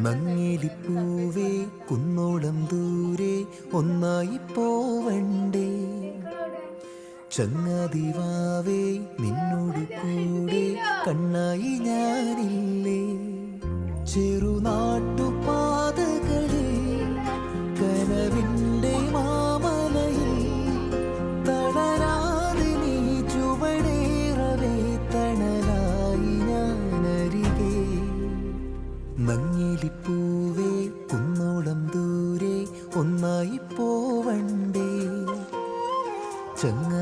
നങ്ങിലിപ്പൂവേ കുന്നോളം ദൂരെ ഒന്നായി പോവണ്ടേ, ചങ്ങാതിവാവേ നിന്നോട് കൂടെ കണ്ണായി ഞാനില്ലേ. ചെറുനാട്ടുപാതകളിൽ കനവിൻ്റെ മാമലയിൽ തളരാതെ നീ ചുവടേറവേ തണലായി ഞാനരികെ. നങ്ങിലിപ്പൂവേ കുന്നോളം ദൂരെ ഒന്നായി പോവണ്ടേ, ചങ്ങ